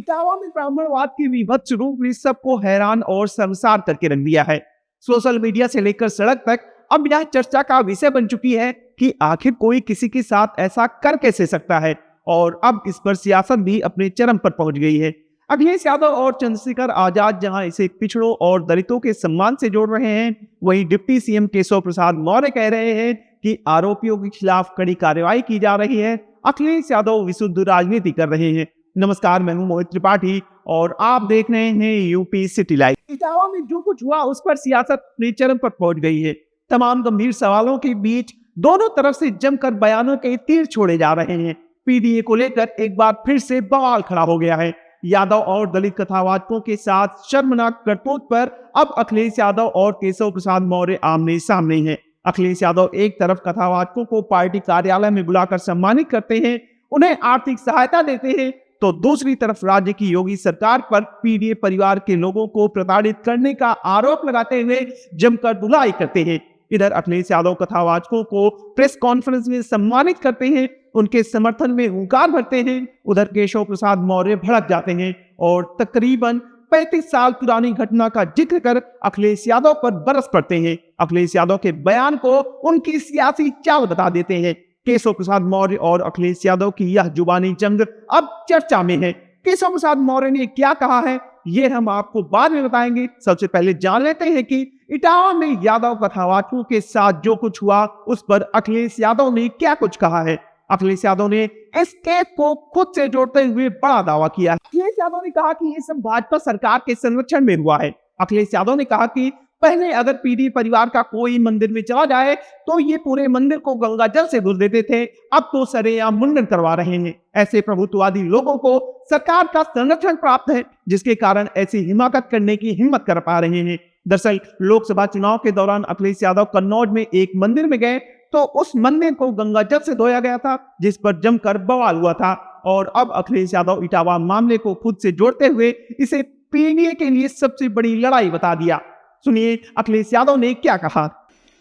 इटावा में ब्राह्मणवाद की विभत्स रूप ने सबको हैरान और शर्मसार करके रख दिया है। सोशल मीडिया से लेकर सड़क तक अब यह चर्चा का विषय बन चुकी है कि आखिर कोई किसी के साथ ऐसा कर कैसे सकता है, और अब इस पर सियासत भी अपने चरम पर पहुंच गई है। अखिलेश यादव और चंद्रशेखर आजाद जहां इसे पिछड़ों और दलितों के सम्मान से जोड़ रहे हैं, वहीं डिप्टी सीएम केशव प्रसाद मौर्य कह रहे हैं कि आरोपियों के खिलाफ कड़ी कार्रवाई की जा रही है। अखिलेश यादव विशुद्ध राजनीति कर रहे हैं। नमस्कार, मैं हूं मोहित त्रिपाठी और आप देख रहे हैं यूपी सिटी लाइव। इटावा में जो कुछ हुआ उस पर सियासत अपने चरम पर पहुंच गई है। तमाम गंभीर सवालों के बीच दोनों तरफ से जमकर बयानों के तीर छोड़े जा रहे हैं। पीडीए को लेकर एक बार फिर से बवाल खड़ा हो गया है। यादव और दलित कथावाचकों के साथ शर्मनाक करतूत पर अब अखिलेश यादव और केशव प्रसाद मौर्य आमने सामने हैं। अखिलेश यादव एक तरफ कथावाचकों को पार्टी कार्यालय में बुलाकर सम्मानित करते हैं, उन्हें आर्थिक सहायता देते हैं, तो दूसरी तरफ राज्य की योगी सरकार पर पीडीए परिवार के लोगों को प्रताड़ित करने का आरोप लगाते हुए जमकर धुलाई करते हैं। इधर अखिलेश यादव कथावाचकों को प्रेस कॉन्फ्रेंस में सम्मानित करते हैं, उनके समर्थन में हुंकार भरते हैं। उधर केशव प्रसाद मौर्य भड़क जाते हैं और तकरीबन 35 साल पुरानी घटना का जिक्र कर अखिलेश यादव पर बरस पड़ते हैं। अखिलेश यादव के बयान को उनकी सियासी चाल बता देते हैं। केशव प्रसाद मौर्य और अखिलेश यादव की यह जुबानी जंग अब चर्चा में है। केशव प्रसाद मौर्य ने क्या कहा है, ये हम आपको बाद में बताएंगे। सबसे पहले जान लेते हैं कि इटावा में यादव कथावाचकों के साथ जो कुछ हुआ उस पर अखिलेश यादव ने क्या कुछ कहा है। अखिलेश यादव ने इस केस को खुद से जोड़ते हुए बड़ा दावा किया। अखिलेश यादव ने कहा कि ये सब भाजपा सरकार के संरक्षण में हुआ है। अखिलेश यादव ने कहा कि पहले अगर पीडी परिवार का कोई मंदिर में चला जाए तो ये पूरे मंदिर को गंगा जल से धुल देते थे, अब तो सरेआम मुंडन करवा रहे हैं। ऐसे प्रभुत्ववादी लोगों को सरकार का संरक्षण प्राप्त है, जिसके कारण ऐसी हिमाकत करने की हिम्मत कर पा रहे हैं। दरअसल लोकसभा चुनाव के दौरान अखिलेश यादव कन्नौज में एक मंदिर में गए तो उस मंदिर को गंगा जल से धोया गया था, जिस पर जमकर बवाल हुआ था। और अब अखिलेश यादव इटावा मामले को खुद से जोड़ते हुए इसे पीडीए के लिए सबसे बड़ी लड़ाई बता दिया। सुनिए अखिलेश यादव ने क्या कहा।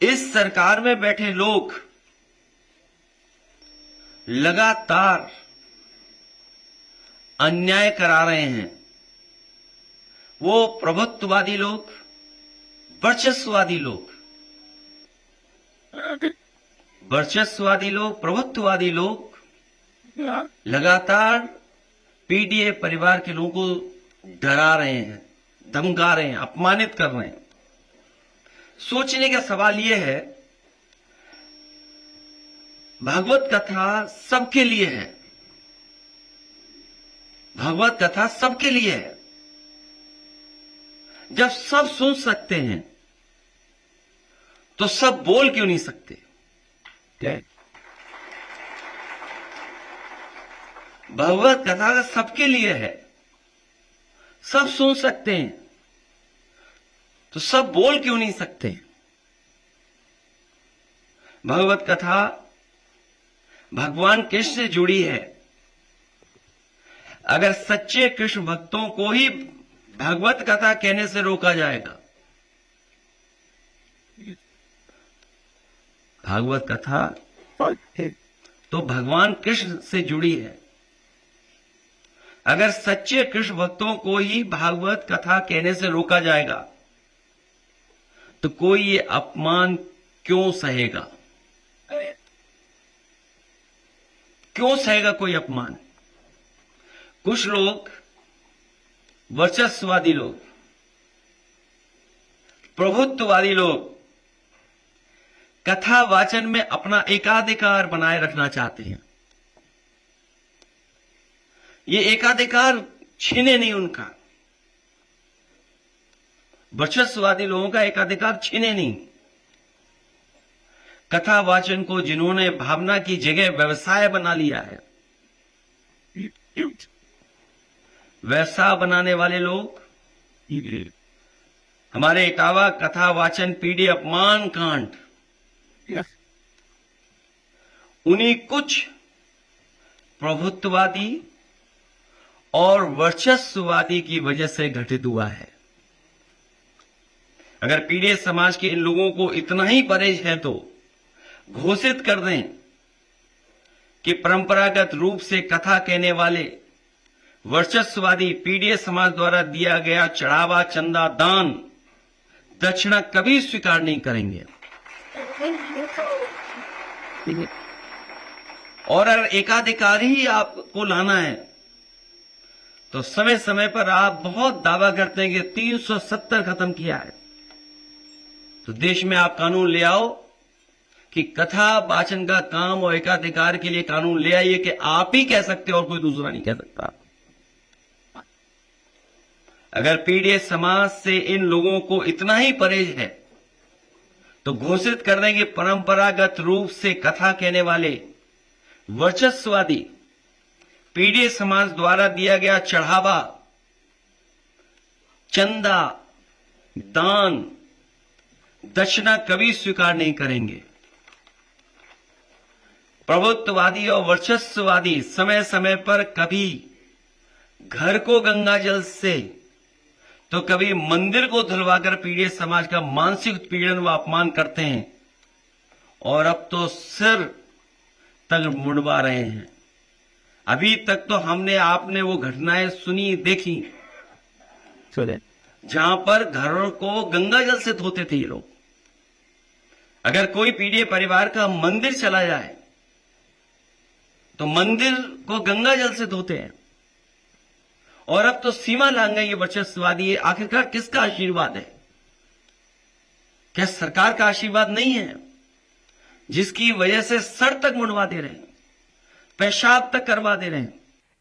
इस सरकार में बैठे लोग लगातार अन्याय करा रहे हैं। वो प्रभुत्ववादी लोग, वर्चस्ववादी लोग, प्रभुत्ववादी लोग लगातार पीडीए परिवार के लोगों को डरा रहे हैं, धमका रहे हैं, अपमानित कर रहे हैं। सोचने का सवाल यह है, भागवत कथा सबके लिए है, भागवत कथा सबके लिए है। जब सब सुन सकते हैं तो सब बोल क्यों नहीं सकते? भगवत कथा सबके लिए है, सब सुन सकते हैं तो सब बोल क्यों नहीं सकते? भगवत कथा भगवान कृष्ण से जुड़ी है। अगर सच्चे कृष्ण भक्तों को ही भगवत कथा कहने से रोका जाएगा, भागवत कथा तो भगवान कृष्ण से जुड़ी है। अगर सच्चे कृष्ण भक्तों को ही भागवत कथा कहने से रोका जाएगा तो कोई ये अपमान क्यों सहेगा? क्यों सहेगा कोई अपमान? कुछ लोग, वर्चस्ववादी लोग, प्रभुत्ववादी लोग कथा वाचन में अपना एकाधिकार बनाए रखना चाहते हैं। ये एकाधिकार छीने नहीं उनका, वर्चस्ववादी लोगों का एकाधिकार छीने नहीं। कथा वाचन को जिन्होंने भावना की जगह व्यवसाय बना लिया है, व्यवसाय बनाने वाले लोग हमारे इटावा कथा वाचन पीडी अपमान कांड उन्हीं कुछ प्रभुत्ववादी और वर्चस्ववादी की वजह से घटित हुआ है। अगर पीड़ित समाज के इन लोगों को इतना ही परहेज है तो घोषित कर दें कि परंपरागत रूप से कथा कहने वाले वर्चस्ववादी पीडीए समाज द्वारा दिया गया चढ़ावा, चंदा, दान, दक्षिणा कभी स्वीकार नहीं करेंगे। और अगर एकाधिकार ही आपको लाना है तो समय समय पर आप बहुत दावा करते हैं कि 370 खत्म किया है, तो देश में आप कानून ले आओ कि कथा वाचन का काम और एकाधिकार के लिए कानून ले आइए कि आप ही कह सकते हो और कोई दूसरा नहीं कह सकता। अगर पीडीए समाज से इन लोगों को इतना ही परहेज है तो घोषित कर देंगे परंपरागत रूप से कथा कहने वाले वर्चस्ववादी पीडीए समाज द्वारा दिया गया चढ़ावा, चंदा, दान, दक्षिणा कभी स्वीकार नहीं करेंगे। प्रभुत्ववादी और वर्चस्ववादी समय समय पर कभी घर को गंगा जल से तो कभी मंदिर को धुलवाकर पीड़ित समाज का मानसिक उत्पीड़न व अपमान करते हैं और अब तो सिर तक मुड़वा रहे हैं। अभी तक तो हमने आपने वो घटनाएं सुनी देखी जहां पर घरों को गंगा जल से धोते थे ये लोग। अगर कोई पीड़ित परिवार का मंदिर चला जाए तो मंदिर को गंगा जल से धोते हैं और अब तो सीमा लांघ गई ये वर्चस्ववादी। आखिरकार किसका आशीर्वाद है? क्या सरकार का आशीर्वाद नहीं है जिसकी वजह से सर तक मुड़वा दे रहे हैं, पेशाब तक करवा दे रहे हैं?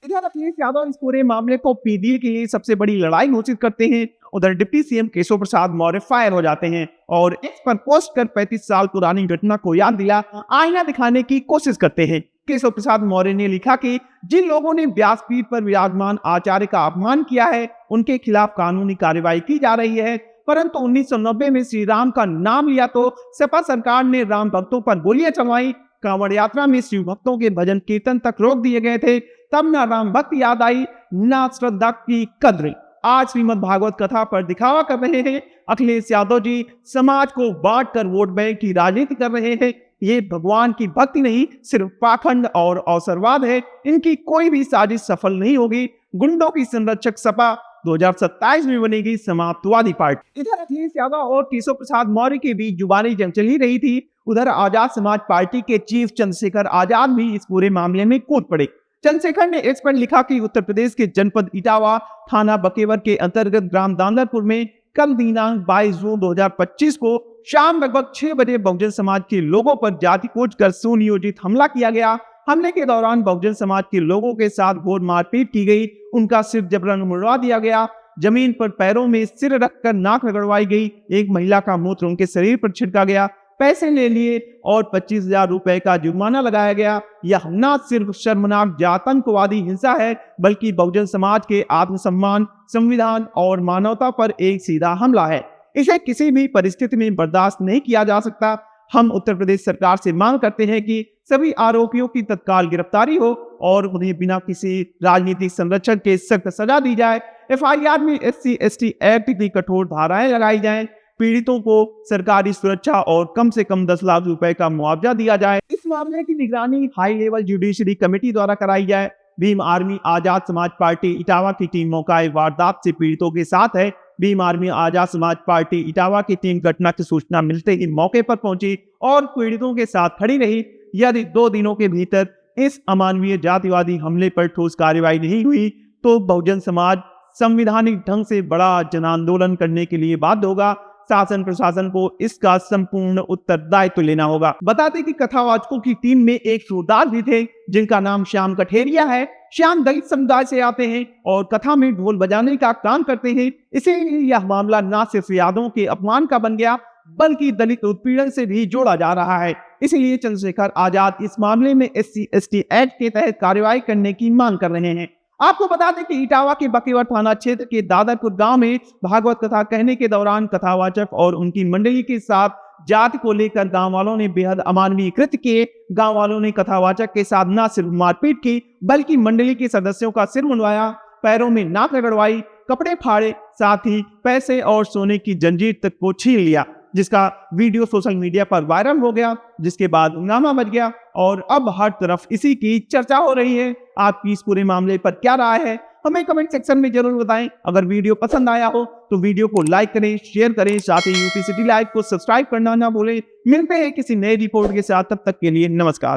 इधर अखिलेश यादव इस पूरे मामले को पीडीए की सबसे बड़ी लड़ाई घोषित करते हैं। उधर deputy CM Keshav Prasad Maurya fire हो जाते हैं और इस पर पोस्ट कर 35 साल पुरानी घटना को याद दिला आईना दिखाने की कोशिश करते हैं। केशव प्रसाद मौर्य ने लिखा कि जिन लोगों ने व्यासपीठ पर विराजमान आचार्य का अपमान किया है उनके खिलाफ कानूनी कार्रवाई की जा रही है, परंतु 1990 में श्री राम का नाम लिया तो सपा सरकार ने राम भक्तों पर गोलियां चलवाई। कांवड़ यात्रा में शिव भक्तों के भजन कीर्तन तक रोक दिए गए थे। तब ना राम भक्त याद आई ना श्रद्धा की कद्र। आज श्रीमद् भागवत कथा पर दिखावा कर रहे हैं अखिलेश यादव जी, समाज को बांट कर वोट बैंक की राजनीति कर रहे हैं। ये भगवान की भक्ति नहीं, सिर्फ पाखंड और अवसरवाद है। इनकी कोई भी साजिश सफल नहीं होगी। गुंडों की संरक्षक सपा 2027 में बनेगी समाजवादी पार्टी। इधर अखिलेश यादव और केशव प्रसाद मौर्य के बीच जुबानी जंग चल ही रही थी। उधर आजाद समाज पार्टी के चीफ चंद्रशेखर आजाद भी इस पूरे मामले में कूद पड़े। चंद्रशेखर ने इस पर लिखा कि उत्तर प्रदेश के जनपद इटावा थाना बकेवर के अंतर्गत ग्राम दांदरपुर में कल दिनांक 22 जून 2025 को शाम लगभग 6 बजे बहुजन समाज के लोगों पर जाति कोच कर सुनियोजित हमला किया गया। हमले के दौरान बहुजन समाज के लोगों के साथ घोर मारपीट की गई। उनका सिर जबरन मुड़वा दिया गया। जमीन पर पैरों में सिर रखकर नाक रगड़वाई गई। एक महिला का मूत्र उनके शरीर पर छिड़का गया। पैसे ले लिए और 25,000 रुपए का जुर्माना लगाया गया। यह न सिर्फ शर्मनाक आतंकवादी हिंसा है बल्कि बहुजन समाज के आत्मसम्मान, संविधान और मानवता पर एक सीधा हमला है। इसे किसी भी परिस्थिति में बर्दाश्त नहीं किया जा सकता। हम उत्तर प्रदेश सरकार से मांग करते हैं कि सभी आरोपियों की तत्काल गिरफ्तारी हो और उन्हें बिना किसी राजनीतिक संरक्षण के सख्त सजा दी जाए। एफआईआर में SC/ST एक्ट की कठोर धाराएं लगाई जाएं। पीड़ितों को सरकारी सुरक्षा और कम से कम 10 लाख रुपए का मुआवजा दिया जाए। इस मामले की निगरानी हाई लेवल जुडिशरी कमेटी द्वारा कराई जाए। भीम आर्मी आजाद समाज पार्टी इटावा की टीम मौका वारदात से पीड़ितों के साथ है। भीम आर्मी आजाद समाज पार्टी इटावा की टीम घटना की सूचना मिलते ही मौके पर पहुंची और पीड़ितों के साथ खड़ी रही। यदि 2 दिनों के भीतर इस अमानवीय जातिवादी हमले पर ठोस कार्रवाई नहीं हुई तो बहुजन समाज संवैधानिक ढंग से बड़ा जन आंदोलन करने के लिए बाध्य होगा। शासन प्रशासन को इसका संपूर्ण उत्तरदायित्व लेना होगा। बता दें कि कथावाचकों की टीम में एक सूरदास भी थे जिनका नाम श्याम कठेरिया है। श्याम दलित समुदाय से आते हैं और कथा में ढोल बजाने का काम करते हैं। इसीलिए यह मामला न सिर्फ यादवों के अपमान का बन गया बल्कि दलित उत्पीड़न से भी जोड़ा जा रहा है। इसलिए चंद्रशेखर आजाद इस मामले में SC/ST एक्ट के तहत कार्रवाई करने की मांग कर रहे हैं। आपको बता दें कि इटावा के बकेवर थाना क्षेत्र के दादरपुर गांव में भागवत कथा कहने के दौरान कथावाचक और उनकी मंडली के साथ जाति को लेकर गांव वालों ने बेहद अमानवीय कृत्य किए। गांव वालों ने कथावाचक के साथ न सिर्फ मारपीट की बल्कि मंडली के सदस्यों का सिर मुंडवाया, पैरों में नाक रगड़वाई, कपड़े फाड़े, साथ ही पैसे और सोने की जंजीर तक को छीन लिया, जिसका वीडियो सोशल मीडिया पर वायरल हो गया, जिसके बाद हंगामा मच गया और अब हर तरफ इसी की चर्चा हो रही है। आपकी इस पूरे मामले पर क्या राय है हमें कमेंट सेक्शन में जरूर बताएं। अगर वीडियो पसंद आया हो तो वीडियो को लाइक करें, शेयर करें, साथ ही यूपी सिटी लाइव को सब्सक्राइब करना ना भूलें। मिलते हैं किसी नए रिपोर्ट के साथ, तब तक के लिए नमस्कार।